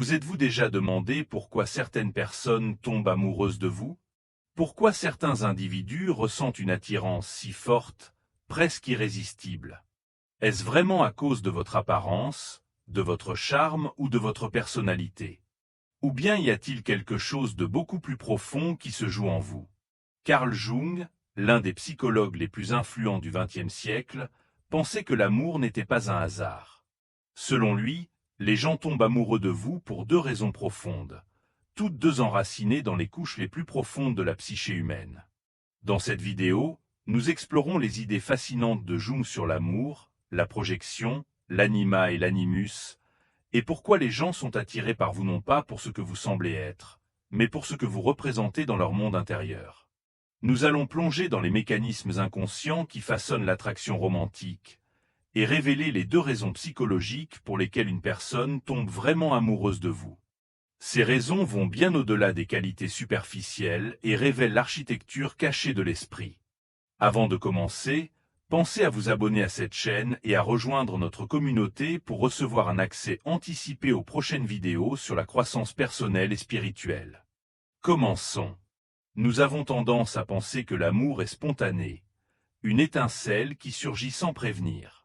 Vous êtes-vous déjà demandé pourquoi certaines personnes tombent amoureuses de vous? Pourquoi certains individus ressentent une attirance si forte, presque irrésistible? Est-ce vraiment à cause de votre apparence, de votre charme ou de votre personnalité? Ou bien y a-t-il quelque chose de beaucoup plus profond qui se joue en vous? Carl Jung, l'un des psychologues les plus influents du XXe siècle, pensait que l'amour n'était pas un hasard. Selon lui, les gens tombent amoureux de vous pour deux raisons profondes, toutes deux enracinées dans les couches les plus profondes de la psyché humaine. Dans cette vidéo, nous explorons les idées fascinantes de Jung sur l'amour, la projection, l'anima et l'animus, et pourquoi les gens sont attirés par vous non pas pour ce que vous semblez être, mais pour ce que vous représentez dans leur monde intérieur. Nous allons plonger dans les mécanismes inconscients qui façonnent l'attraction romantique, et révéler les deux raisons psychologiques pour lesquelles une personne tombe vraiment amoureuse de vous. Ces raisons vont bien au-delà des qualités superficielles et révèlent l'architecture cachée de l'esprit. Avant de commencer, pensez à vous abonner à cette chaîne et à rejoindre notre communauté pour recevoir un accès anticipé aux prochaines vidéos sur la croissance personnelle et spirituelle. Commençons. Nous avons tendance à penser que l'amour est spontané, une étincelle qui surgit sans prévenir.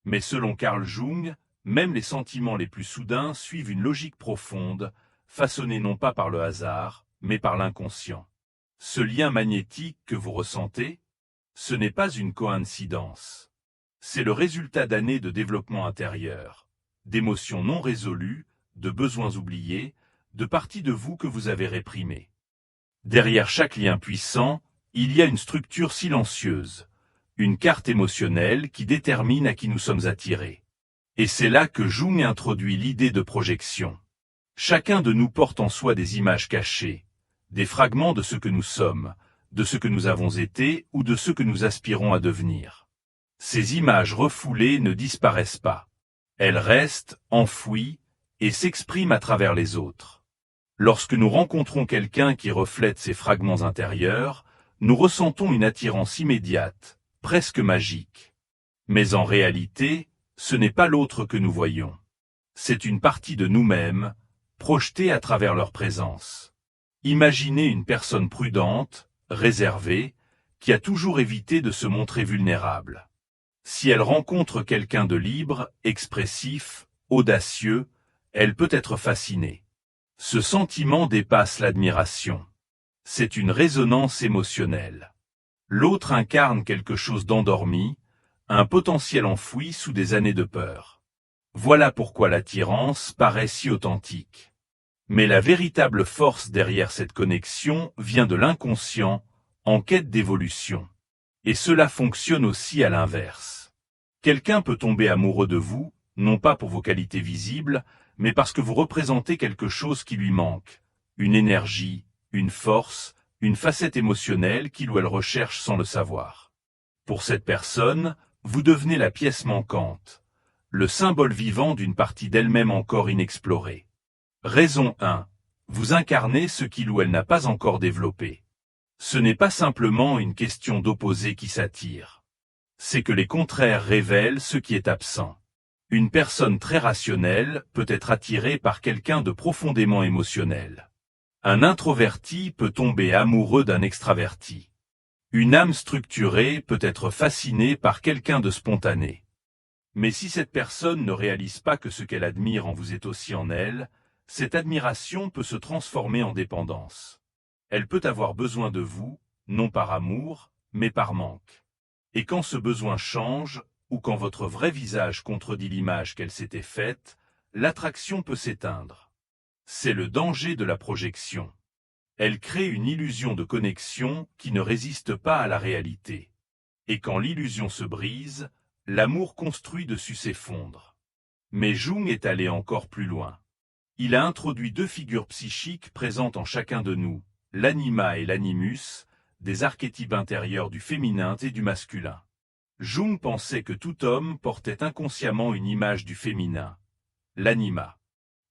Mais selon Carl Jung, même les sentiments les plus soudains suivent une logique profonde, façonnée non pas par le hasard, mais par l'inconscient. Ce lien magnétique que vous ressentez, ce n'est pas une coïncidence. C'est le résultat d'années de développement intérieur, d'émotions non résolues, de besoins oubliés, de parties de vous que vous avez réprimées. Derrière chaque lien puissant, il y a une structure silencieuse, une carte émotionnelle qui détermine à qui nous sommes attirés. Et c'est là que Jung introduit l'idée de projection. Chacun de nous porte en soi des images cachées, des fragments de ce que nous sommes, de ce que nous avons été ou de ce que nous aspirons à devenir. Ces images refoulées ne disparaissent pas. Elles restent enfouies et s'expriment à travers les autres. Lorsque nous rencontrons quelqu'un qui reflète ces fragments intérieurs, nous ressentons une attirance immédiate, presque magique. Mais en réalité, ce n'est pas l'autre que nous voyons. C'est une partie de nous-mêmes, projetée à travers leur présence. Imaginez une personne prudente, réservée, qui a toujours évité de se montrer vulnérable. Si elle rencontre quelqu'un de libre, expressif, audacieux, elle peut être fascinée. Ce sentiment dépasse l'admiration. C'est une résonance émotionnelle. L'autre incarne quelque chose d'endormi, un potentiel enfoui sous des années de peur. Voilà pourquoi l'attirance paraît si authentique. Mais la véritable force derrière cette connexion vient de l'inconscient, en quête d'évolution. Et cela fonctionne aussi à l'inverse. Quelqu'un peut tomber amoureux de vous, non pas pour vos qualités visibles, mais parce que vous représentez quelque chose qui lui manque, une énergie, une force, une facette émotionnelle qu'il ou elle recherche sans le savoir. Pour cette personne, vous devenez la pièce manquante, le symbole vivant d'une partie d'elle-même encore inexplorée. Raison 1. Vous incarnez ce qu'il ou elle n'a pas encore développé. Ce n'est pas simplement une question d'opposés qui s'attirent. C'est que les contraires révèlent ce qui est absent. Une personne très rationnelle peut être attirée par quelqu'un de profondément émotionnel. Un introverti peut tomber amoureux d'un extraverti. Une âme structurée peut être fascinée par quelqu'un de spontané. Mais si cette personne ne réalise pas que ce qu'elle admire en vous est aussi en elle, cette admiration peut se transformer en dépendance. Elle peut avoir besoin de vous, non par amour, mais par manque. Et quand ce besoin change, ou quand votre vrai visage contredit l'image qu'elle s'était faite, l'attraction peut s'éteindre. C'est le danger de la projection. Elle crée une illusion de connexion qui ne résiste pas à la réalité. Et quand l'illusion se brise, l'amour construit dessus s'effondre. Mais Jung est allé encore plus loin. Il a introduit deux figures psychiques présentes en chacun de nous, l'anima et l'animus, des archétypes intérieurs du féminin et du masculin. Jung pensait que tout homme portait inconsciemment une image du féminin, l'anima,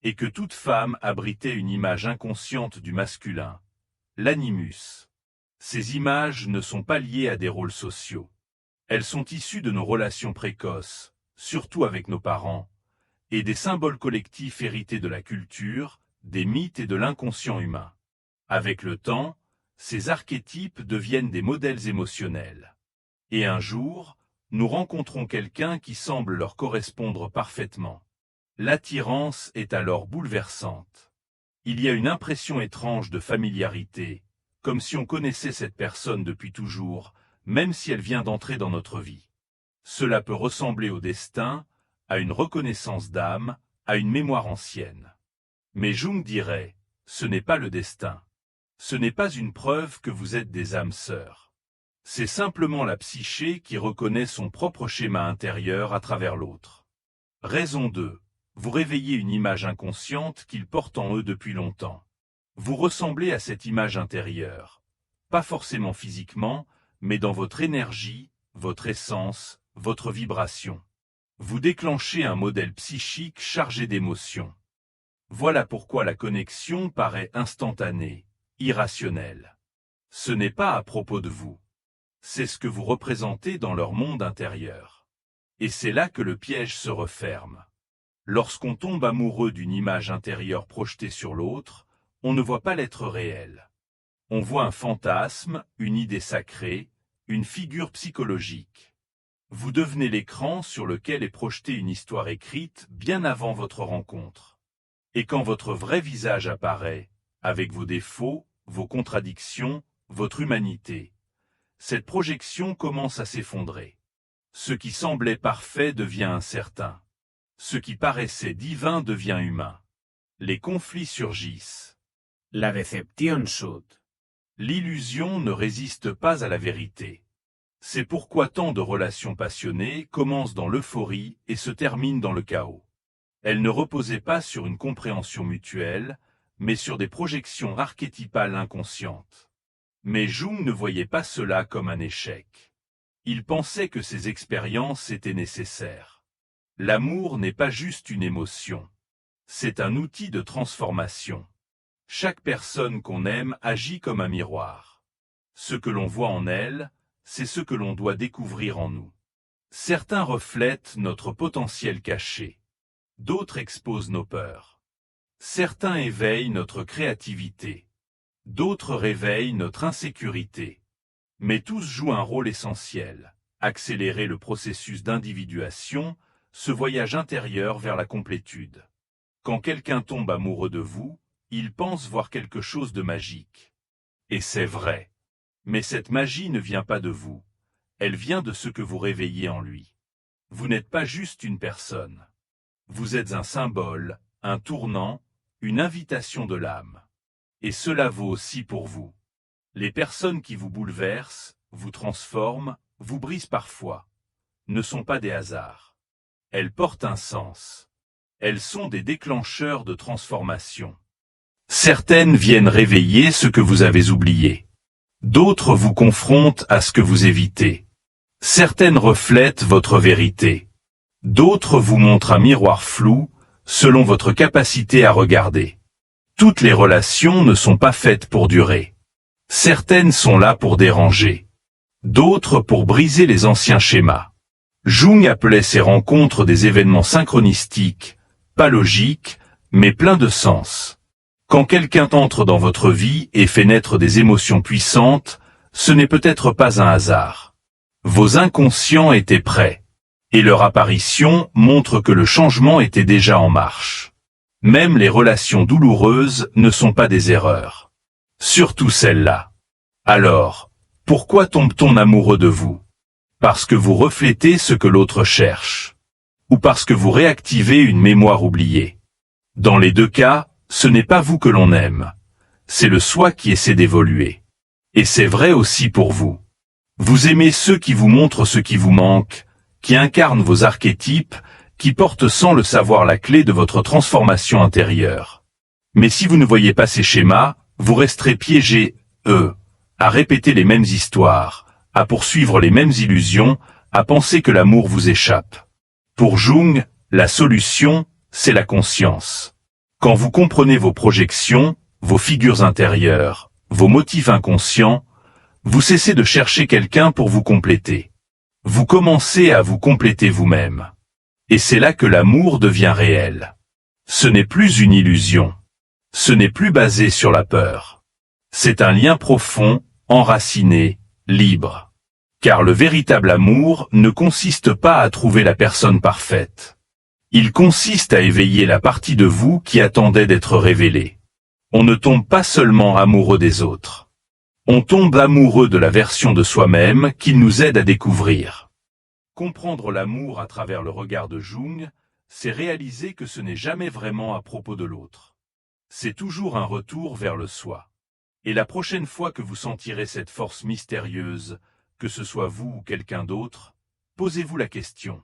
et que toute femme abritait une image inconsciente du masculin, l'animus. Ces images ne sont pas liées à des rôles sociaux. Elles sont issues de nos relations précoces, surtout avec nos parents, et des symboles collectifs hérités de la culture, des mythes et de l'inconscient humain. Avec le temps, ces archétypes deviennent des modèles émotionnels. Et un jour, nous rencontrons quelqu'un qui semble leur correspondre parfaitement. L'attirance est alors bouleversante. Il y a une impression étrange de familiarité, comme si on connaissait cette personne depuis toujours, même si elle vient d'entrer dans notre vie. Cela peut ressembler au destin, à une reconnaissance d'âme, à une mémoire ancienne. Mais Jung dirait, ce n'est pas le destin. Ce n'est pas une preuve que vous êtes des âmes sœurs. C'est simplement la psyché qui reconnaît son propre schéma intérieur à travers l'autre. Raison 2. Vous réveillez une image inconsciente qu'ils portent en eux depuis longtemps. Vous ressemblez à cette image intérieure. Pas forcément physiquement, mais dans votre énergie, votre essence, votre vibration. Vous déclenchez un modèle psychique chargé d'émotions. Voilà pourquoi la connexion paraît instantanée, irrationnelle. Ce n'est pas à propos de vous. C'est ce que vous représentez dans leur monde intérieur. Et c'est là que le piège se referme. Lorsqu'on tombe amoureux d'une image intérieure projetée sur l'autre, on ne voit pas l'être réel. On voit un fantasme, une idée sacrée, une figure psychologique. Vous devenez l'écran sur lequel est projetée une histoire écrite bien avant votre rencontre. Et quand votre vrai visage apparaît, avec vos défauts, vos contradictions, votre humanité, cette projection commence à s'effondrer. Ce qui semblait parfait devient incertain. Ce qui paraissait divin devient humain. Les conflits surgissent. La decepción sud. L'illusion ne résiste pas à la vérité. C'est pourquoi tant de relations passionnées commencent dans l'euphorie et se terminent dans le chaos. Elles ne reposaient pas sur une compréhension mutuelle, mais sur des projections archétypales inconscientes. Mais Jung ne voyait pas cela comme un échec. Il pensait que ces expériences étaient nécessaires. L'amour n'est pas juste une émotion. C'est un outil de transformation. Chaque personne qu'on aime agit comme un miroir. Ce que l'on voit en elle, c'est ce que l'on doit découvrir en nous. Certains reflètent notre potentiel caché. D'autres exposent nos peurs. Certains éveillent notre créativité. D'autres réveillent notre insécurité. Mais tous jouent un rôle essentiel, accélérer le processus d'individuation, ce voyage intérieur vers la complétude. Quand quelqu'un tombe amoureux de vous, il pense voir quelque chose de magique. Et c'est vrai. Mais cette magie ne vient pas de vous. Elle vient de ce que vous réveillez en lui. Vous n'êtes pas juste une personne. Vous êtes un symbole, un tournant, une invitation de l'âme. Et cela vaut aussi pour vous. Les personnes qui vous bouleversent, vous transforment, vous brisent parfois, ne sont pas des hasards. Elles portent un sens. Elles sont des déclencheurs de transformation. Certaines viennent réveiller ce que vous avez oublié. D'autres vous confrontent à ce que vous évitez. Certaines reflètent votre vérité. D'autres vous montrent un miroir flou, selon votre capacité à regarder. Toutes les relations ne sont pas faites pour durer. Certaines sont là pour déranger. D'autres pour briser les anciens schémas. Jung appelait ces rencontres des événements synchronistiques, pas logiques, mais pleins de sens. Quand quelqu'un entre dans votre vie et fait naître des émotions puissantes, ce n'est peut-être pas un hasard. Vos inconscients étaient prêts, et leur apparition montre que le changement était déjà en marche. Même les relations douloureuses ne sont pas des erreurs. Surtout celles-là. Alors, pourquoi tombe-t-on amoureux de vous? Parce que vous reflétez ce que l'autre cherche. Ou parce que vous réactivez une mémoire oubliée. Dans les deux cas, ce n'est pas vous que l'on aime. C'est le soi qui essaie d'évoluer. Et c'est vrai aussi pour vous. Vous aimez ceux qui vous montrent ce qui vous manque, qui incarnent vos archétypes, qui portent sans le savoir la clé de votre transformation intérieure. Mais si vous ne voyez pas ces schémas, vous resterez piégé, à répéter les mêmes histoires, à poursuivre les mêmes illusions, à penser que l'amour vous échappe. Pour Jung, la solution, c'est la conscience. Quand vous comprenez vos projections, vos figures intérieures, vos motifs inconscients, vous cessez de chercher quelqu'un pour vous compléter. Vous commencez à vous compléter vous-même. Et c'est là que l'amour devient réel. Ce n'est plus une illusion. Ce n'est plus basé sur la peur. C'est un lien profond, enraciné, libre. Car le véritable amour ne consiste pas à trouver la personne parfaite. Il consiste à éveiller la partie de vous qui attendait d'être révélée. On ne tombe pas seulement amoureux des autres. On tombe amoureux de la version de soi-même qu'il nous aide à découvrir. Comprendre l'amour à travers le regard de Jung, c'est réaliser que ce n'est jamais vraiment à propos de l'autre. C'est toujours un retour vers le soi. Et la prochaine fois que vous sentirez cette force mystérieuse, que ce soit vous ou quelqu'un d'autre, posez-vous la question.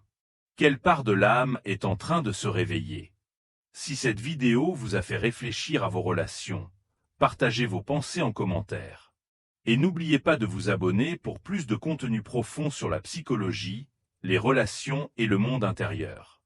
Quelle part de l'âme est en train de se réveiller? Si cette vidéo vous a fait réfléchir à vos relations, partagez vos pensées en commentaire. Et n'oubliez pas de vous abonner pour plus de contenu profond sur la psychologie, les relations et le monde intérieur.